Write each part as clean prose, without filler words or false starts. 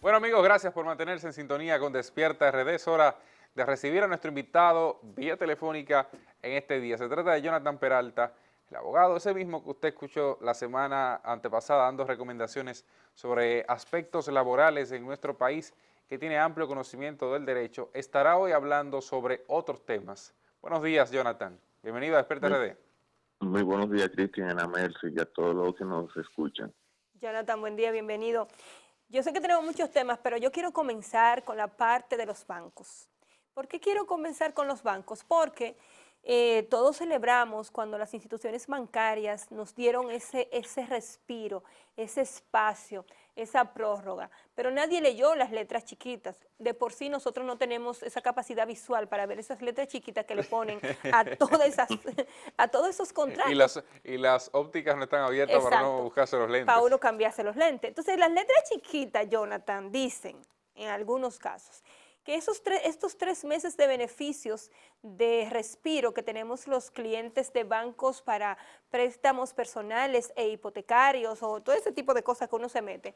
Bueno amigos, gracias por mantenerse en sintonía con Despierta RD. Es hora de recibir a nuestro invitado vía telefónica en este día. Se trata de Jonathan Peralta, el abogado, ese mismo que usted escuchó la semana antepasada dando recomendaciones sobre aspectos laborales en nuestro país, que tiene amplio conocimiento del derecho. Estará hoy hablando sobre otros temas. Buenos días, Jonathan. Bienvenido a Despierta Muy, RD. muy buenos días, Cristian, Ana Mercy, y a todos los que nos escuchan. Jonathan, buen día, bienvenido. Yo sé que tenemos muchos temas, pero yo quiero comenzar con la parte de los bancos. ¿Por qué quiero comenzar con los bancos? Porque todos celebramos cuando las instituciones bancarias nos dieron ese respiro, ese espacio, esa prórroga, pero nadie leyó las letras chiquitas. De por sí nosotros no tenemos esa capacidad visual para ver esas letras chiquitas que le ponen a a todos esos Y contratos. las ópticas no están abiertas para no Exacto, buscarse los para lentes. uno cambiarse los lentes. Entonces, las letras chiquitas, Jonathan, dicen, en algunos casos, que estos 3 meses de beneficios de respiro que tenemos los clientes de bancos para préstamos personales e hipotecarios o todo ese tipo de cosas que uno se mete,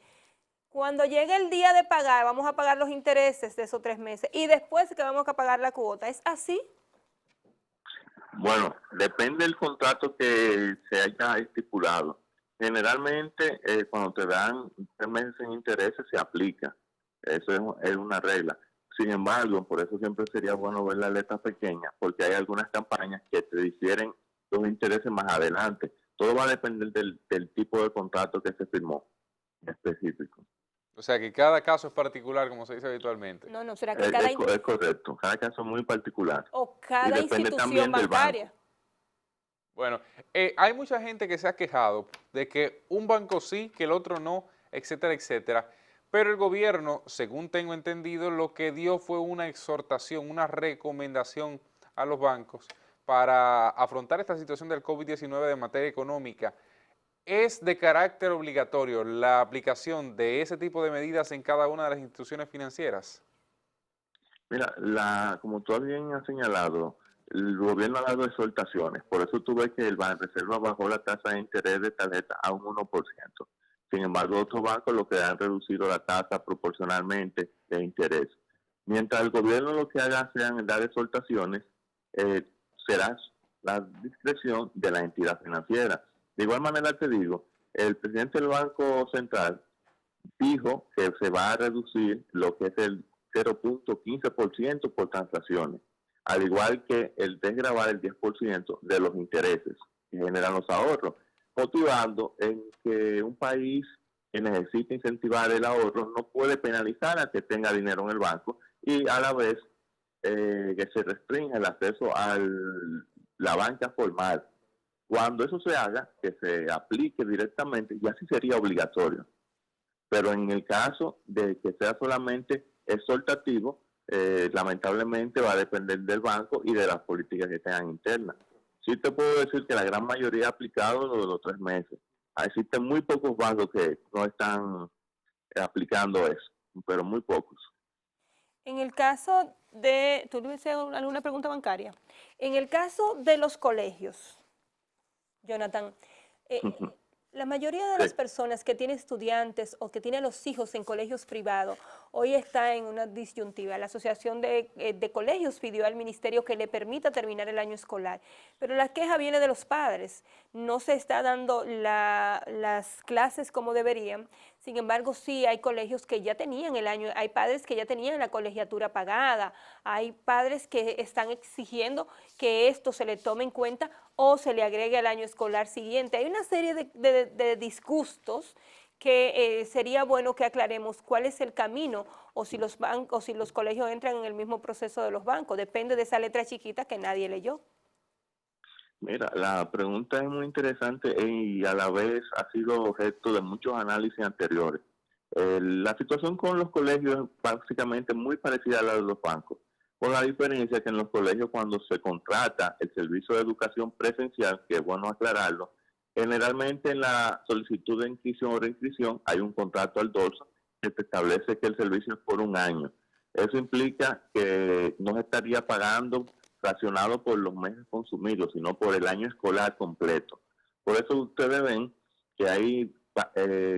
cuando llegue el día de pagar, vamos a pagar los intereses de esos 3 meses y después que vamos a pagar la cuota. ¿Es así? Bueno, depende del contrato que se haya estipulado. Generalmente, cuando te dan 3 meses sin intereses, se aplica. Eso es una regla. Sin embargo, por eso siempre sería bueno ver las letras pequeñas, porque hay algunas campañas que te difieren los intereses más adelante. Todo va a depender del tipo de contrato que se firmó específico. O sea que cada caso es particular, como se dice habitualmente. No, no, será que cada, Es correcto. Cada caso es muy particular. o Y cada depende institución también del bancaria. banco. Bueno, hay mucha gente que se ha quejado de que un banco sí, que el otro no, etcétera, etcétera. Pero el gobierno, según tengo entendido, lo que dio fue una exhortación, una recomendación a los bancos para afrontar esta situación del COVID-19 de materia económica. ¿Es de carácter obligatorio la aplicación de ese tipo de medidas en cada una de las instituciones financieras? Mira, como tú bien has señalado, el gobierno ha dado exhortaciones. Por eso tú ves que el Banreserva bajó la tasa de interés de tarjeta a un 1%. Sin embargo, otros bancos lo que han reducido la tasa proporcionalmente de interés. Mientras el gobierno lo que haga sean dar exhortaciones, eh, será la discreción de la entidad financiera. De igual manera te digo, el presidente del Banco Central dijo que se va a reducir lo que es el 0.15% por transacciones, al igual que el desgravar el 10% de los intereses que generan los ahorros, motivando en que un país que necesita incentivar el ahorro no puede penalizar a que tenga dinero en el banco y a la vez que se restringe el acceso a la banca formal. Cuando eso se haga, que se aplique directamente, y así sería obligatorio, pero en el caso de que sea solamente exhortativo, lamentablemente va a depender del banco y de las políticas que tengan internas. Sí te puedo decir que la gran mayoría ha aplicado lo de los 3 meses. Existen muy pocos bancos que no están aplicando eso, pero muy pocos. En el caso de, ¿tú le hiciste alguna pregunta bancaria? En el caso de los colegios, Jonathan, eh, la mayoría de Sí. las personas que tienen estudiantes o que tienen los hijos en colegios privados, hoy está en una disyuntiva. La Asociación de Colegios pidió al ministerio que le permita terminar el año escolar, pero la queja viene de los padres. No se está dando las clases como deberían. Sin embargo, sí hay colegios que ya tenían el año, hay padres que ya tenían la colegiatura pagada, hay padres que están exigiendo que esto se le tome en cuenta o se le agregue al año escolar siguiente. Hay una serie de disgustos que sería bueno que aclaremos cuál es el camino o si los bancos, si los colegios entran en el mismo proceso de los bancos. Depende de esa letra chiquita que nadie leyó. Mira, la pregunta es muy interesante y a la vez ha sido objeto de muchos análisis anteriores. La situación con los colegios es básicamente muy parecida a la de los bancos, con la diferencia que en los colegios cuando se contrata el servicio de educación presencial, que es bueno aclararlo, generalmente en la solicitud de inscripción o reinscripción hay un contrato al dorso que te establece que el servicio es por un año. Eso implica que no se estaría pagando fraccionado por los meses consumidos, sino por el año escolar completo. Por eso ustedes ven que hay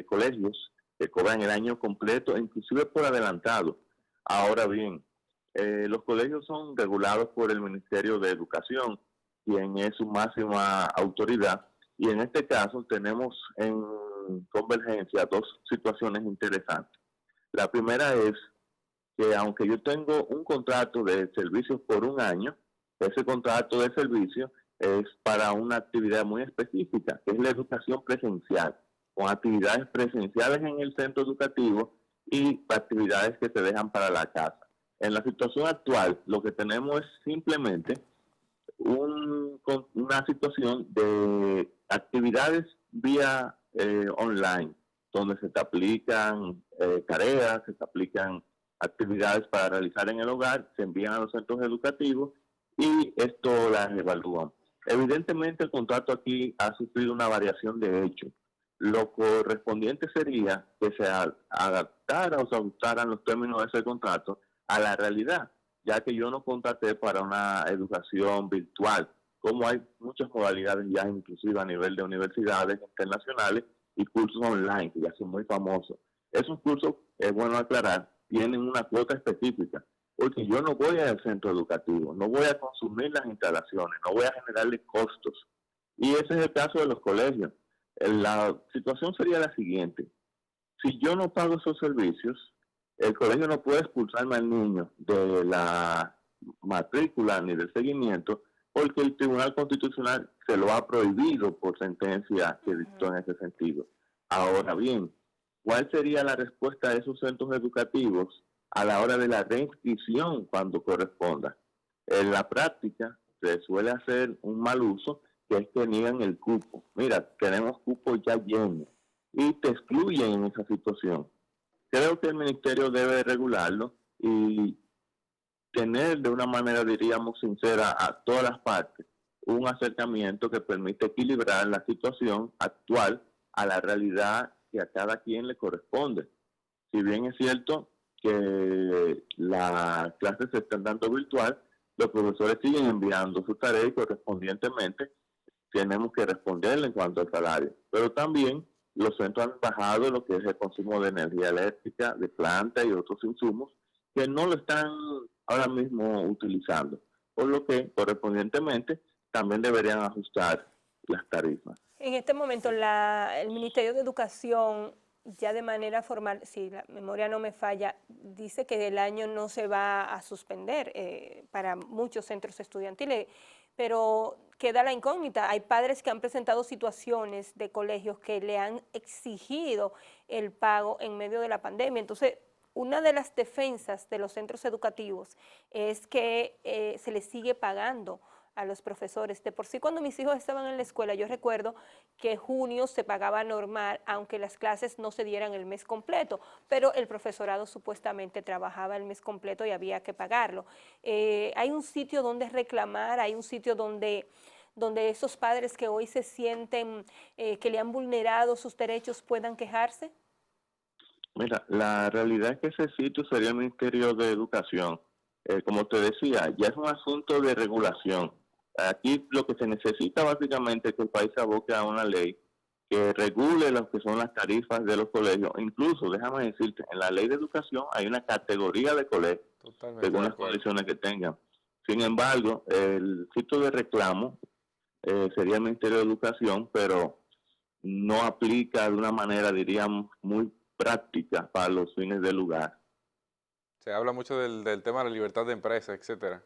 colegios que cobran el año completo, inclusive por adelantado. Ahora bien, los colegios son regulados por el Ministerio de Educación, quien es su máxima autoridad, y en este caso tenemos en convergencia dos situaciones interesantes. La primera es que aunque yo tengo un contrato de servicios por un año, ese contrato de servicio es para una actividad muy específica, que es la educación presencial, con actividades presenciales en el centro educativo y actividades que se dejan para la casa. En la situación actual, lo que tenemos es simplemente una situación de actividades vía online, donde se te aplican tareas, se te aplican actividades para realizar en el hogar, se envían a los centros educativos y esto las evalúan. Evidentemente el contrato aquí ha sufrido una variación de hecho. Lo correspondiente sería que se adaptara o se ajustaran los términos de ese contrato a la realidad, ya que yo no contraté para una educación virtual, como hay muchas modalidades ya inclusive a nivel de universidades internacionales y cursos online que ya son muy famosos. Esos cursos, es bueno aclarar, tienen una cuota específica, porque yo no voy al centro educativo, no voy a consumir las instalaciones, no voy a generarle costos. Y ese es el caso de los colegios. La situación sería la siguiente: si yo no pago esos servicios, el colegio no puede expulsarme al niño de la matrícula ni del seguimiento, porque el Tribunal Constitucional se lo ha prohibido por sentencia que dictó en ese sentido. Ahora bien, ¿cuál sería la respuesta de esos centros educativos a la hora de la reinscripción cuando corresponda? En la práctica se suele hacer un mal uso, que es que niegan el cupo. Mira, tenemos cupo ya lleno y te excluyen en esa situación. Creo que el ministerio debe regularlo y tener de una manera, diríamos, sincera a todas las partes un acercamiento que permite equilibrar la situación actual a la realidad que a cada quien le corresponde. Si bien es cierto que las clases se están dando virtual, los profesores siguen enviando su tarea y correspondientemente tenemos que responderle en cuanto al salario. Pero también los centros han bajado lo que es el consumo de energía eléctrica, de planta y otros insumos que no lo están ahora mismo utilizando, por lo que correspondientemente también deberían ajustar las tarifas. En este momento, el Ministerio de Educación, ya de manera formal, si la memoria no me falla, dice que el año no se va a suspender para muchos centros estudiantiles, pero queda la incógnita. Hay padres que han presentado situaciones de colegios que le han exigido el pago en medio de la pandemia. Entonces, una de las defensas de los centros educativos es que se les sigue pagando a los profesores. De por sí, cuando mis hijos estaban en la escuela, yo recuerdo que junio se pagaba normal, aunque las clases no se dieran el mes completo, pero el profesorado supuestamente trabajaba el mes completo y había que pagarlo. Hay un sitio donde reclamar, hay un sitio donde esos padres que hoy se sienten que le han vulnerado sus derechos puedan quejarse. Mira, la realidad es que ese sitio sería el Ministerio de Educación. Como te decía, ya es un asunto de regulación. Aquí lo que se necesita básicamente es que el país se aboque a una ley que regule lo que son las tarifas de los colegios. Incluso, déjame decirte, en la ley de educación hay una categoría de colegios, según las condiciones que tengan. Sin embargo, el sitio de reclamo sería el Ministerio de Educación, pero no aplica de una manera, diríamos, muy práctica para los fines del lugar. Se habla mucho del tema de la libertad de empresa, etcétera.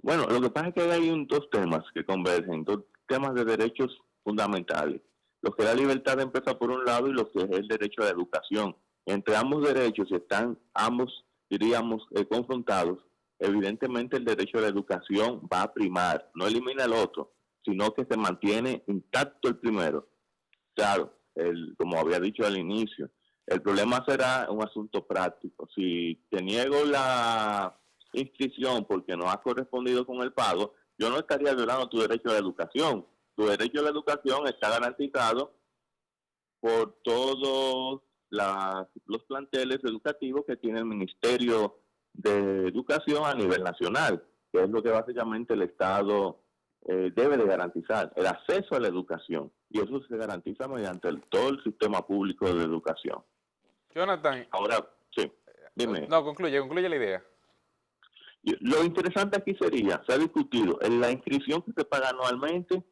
Bueno, lo que pasa es que hay dos temas que convergen, dos temas de derechos fundamentales. Lo que es la libertad de empresa por un lado y lo que es el derecho a la educación. Entre ambos derechos están ambos, diríamos, confrontados. Evidentemente el derecho a la educación va a primar, no elimina el otro, sino que se mantiene intacto el primero. Claro, como había dicho al inicio, el problema será un asunto práctico. Si te niego la inscripción porque no has correspondido con el pago, yo no estaría violando tu derecho a la educación. Tu derecho a la educación está garantizado por todos los planteles educativos que tiene el Ministerio de Educación a nivel nacional, que es lo que básicamente el Estado debe de garantizar, el acceso a la educación. Y eso se garantiza mediante todo el sistema público de educación. Jonathan, Ahora, sí, dime. no, concluye la idea. Lo interesante aquí sería, se ha discutido, en la inscripción que se paga anualmente,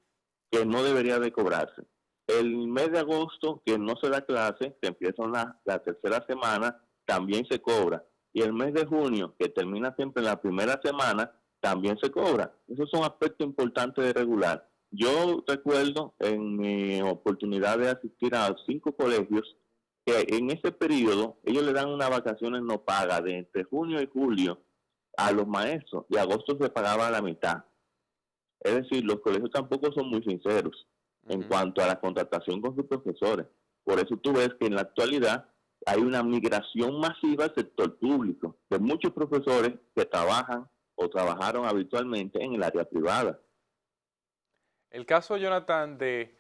que no debería de cobrarse. El mes de agosto, que no se da clase, que empieza la tercera semana, también se cobra. Y el mes de junio, que termina siempre en la primera semana, también se cobra. Esos son aspectos importantes de regular. Yo recuerdo en mi oportunidad de asistir a 5 colegios que en ese periodo ellos le dan unas vacaciones no pagas de entre junio y julio a los maestros y agosto se pagaba la mitad. Es decir, los colegios tampoco son muy sinceros en cuanto a la contratación con sus profesores. Por eso tú ves que en la actualidad hay una migración masiva al sector público de muchos profesores que trabajan o trabajaron habitualmente en el área privada. El caso, Jonathan, de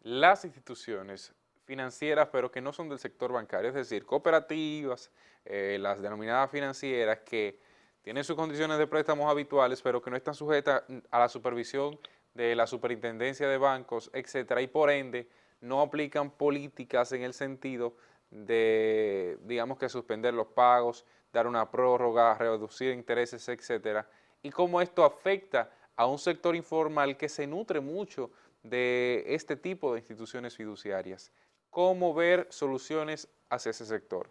las instituciones financieras, pero que no son del sector bancario, es decir, cooperativas, las denominadas financieras que tienen sus condiciones de préstamos habituales, pero que no están sujetas a la supervisión de la superintendencia de bancos, etcétera, y por ende no aplican políticas en el sentido de, digamos que suspender los pagos, dar una prórroga, reducir intereses, etcétera, y cómo esto afecta a un sector informal que se nutre mucho de este tipo de instituciones fiduciarias. ¿Cómo ver soluciones hacia ese sector?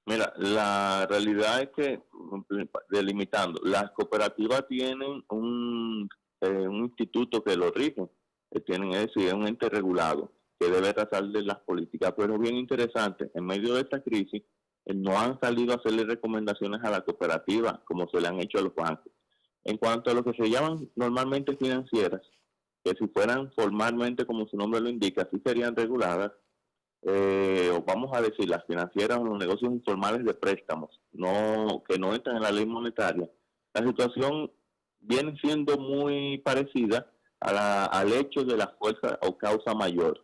Mira, la realidad es que, delimitando, las cooperativas tienen un instituto que lo rige, que tienen, es decir, es un ente regulado que debe tratar de las políticas, pero bien interesante, en medio de esta crisis, no han salido a hacerle recomendaciones a la cooperativa como se le han hecho a los bancos. En cuanto a lo que se llaman normalmente financieras, que si fueran formalmente, como su nombre lo indica, sí serían reguladas, o vamos a decir, las financieras o los negocios informales de préstamos, que no entran en la ley monetaria, la situación viene siendo muy parecida al hecho de la fuerza o causa mayor.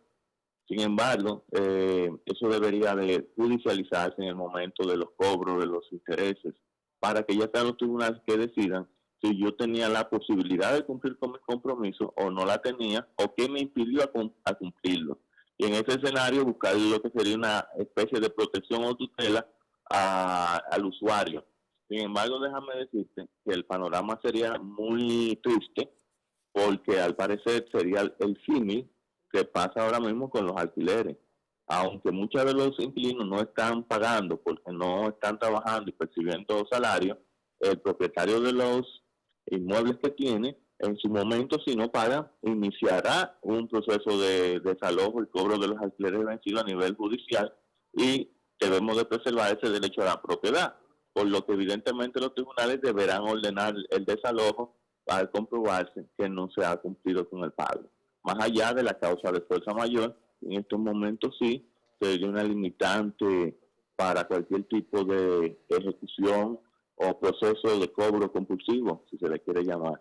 Sin embargo, eso debería de judicializarse en el momento de los cobros de los intereses, para que ya sean los tribunales que decidan si yo tenía la posibilidad de cumplir con mi compromiso o no la tenía, o qué me impidió a cumplirlo. Y en ese escenario buscar lo que sería una especie de protección o tutela al usuario. Sin embargo, déjame decirte que el panorama sería muy triste, porque al parecer sería el símil que pasa ahora mismo con los alquileres. Aunque muchos de los inquilinos no están pagando porque no están trabajando y percibiendo salario, el propietario de los inmuebles que tiene, en su momento, si no paga, iniciará un proceso de desalojo y cobro de los alquileres vencidos a nivel judicial, y debemos de preservar ese derecho a la propiedad, por lo que evidentemente los tribunales deberán ordenar el desalojo al comprobarse que no se ha cumplido con el pago. Más allá de la causa de fuerza mayor, en estos momentos sí sería una limitante para cualquier tipo de ejecución o proceso de cobro compulsivo, si se le quiere llamar.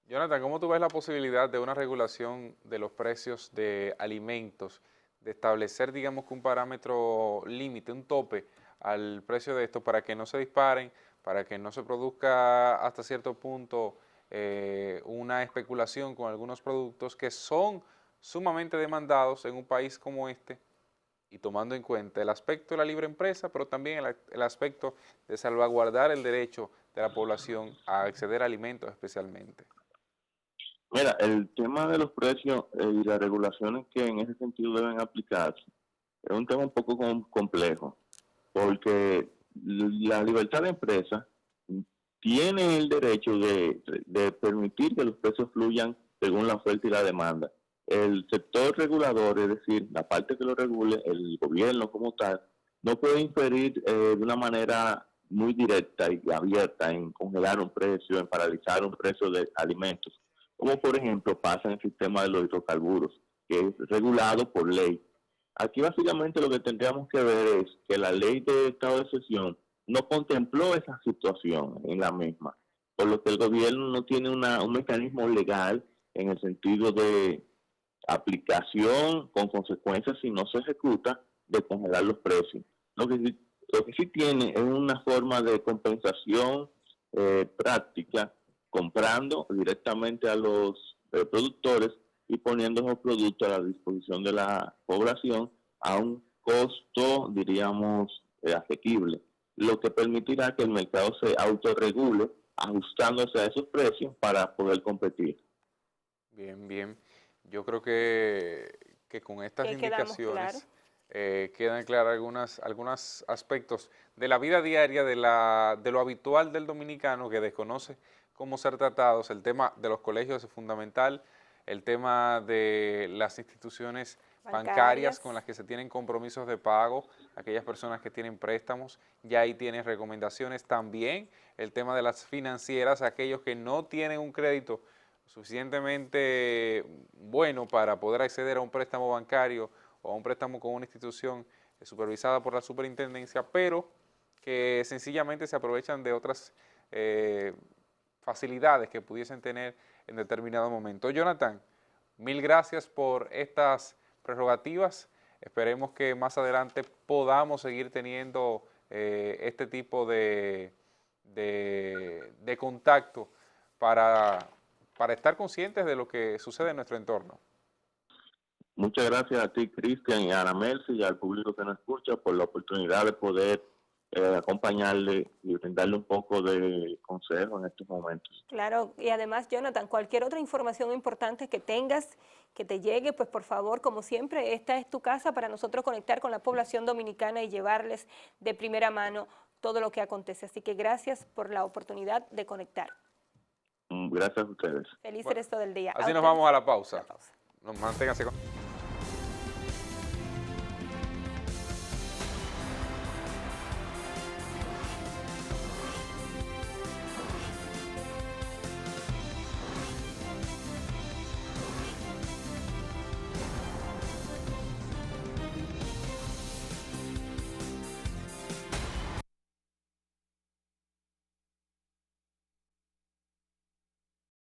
Jonathan, ¿cómo tú ves la posibilidad de una regulación de los precios de alimentos, de establecer, digamos, que un parámetro límite, un tope al precio de esto para que no se disparen, para que no se produzca hasta cierto punto una especulación con algunos productos que son sumamente demandados en un país como este, y tomando en cuenta el aspecto de la libre empresa, pero también el aspecto de salvaguardar el derecho de la población a acceder a alimentos especialmente? Mira, el tema de los precios y las regulaciones que en ese sentido deben aplicarse es un tema un poco complejo, porque la libertad de empresa tiene el derecho de permitir que los precios fluyan según la oferta y la demanda. El sector regulador, es decir, la parte que lo regule, el gobierno como tal, no puede inferir de una manera muy directa y abierta en congelar un precio, en paralizar un precio de alimentos, como por ejemplo pasa en el sistema de los hidrocarburos, que es regulado por ley. Aquí básicamente lo que tendríamos que ver es que la ley de estado de excepción no contempló esa situación en la misma, por lo que el gobierno no tiene un mecanismo legal en el sentido de aplicación con consecuencias si no se ejecuta de congelar los precios. Lo que sí tiene es una forma de compensación práctica, comprando directamente a los productores y poniendo esos productos a la disposición de la población a un costo, diríamos, asequible, lo que permitirá que el mercado se autorregule ajustándose a esos precios para poder competir. Bien, bien. Yo creo que con estas Que quedamos claros. indicaciones quedan claros algunos aspectos de la vida diaria, de lo habitual del dominicano que desconoce cómo ser tratados. El tema de los colegios es fundamental, el tema de las instituciones bancarias con las que se tienen compromisos de pago, aquellas personas que tienen préstamos, ya ahí tienen recomendaciones. También el tema de las financieras, aquellos que no tienen un crédito suficientemente bueno para poder acceder a un préstamo bancario o a un préstamo con una institución supervisada por la superintendencia, pero que sencillamente se aprovechan de otras facilidades que pudiesen tener en determinado momento. Jonathan, mil gracias por estas prerrogativas. Esperemos que más adelante podamos seguir teniendo este tipo de contacto para estar conscientes de lo que sucede en nuestro entorno. Muchas gracias a ti, Cristian, y a Ana Mercy, y al público que nos escucha por la oportunidad de poder acompañarle y brindarle un poco de consejo en estos momentos. Claro, y además, Jonathan, cualquier otra información importante que tengas, que te llegue, pues por favor, como siempre, esta es tu casa para nosotros conectar con la población dominicana y llevarles de primera mano todo lo que acontece. Así que gracias por la oportunidad de conectar. Gracias a ustedes. Feliz resto del día. Así nos vamos a la pausa. Nos manténganse con...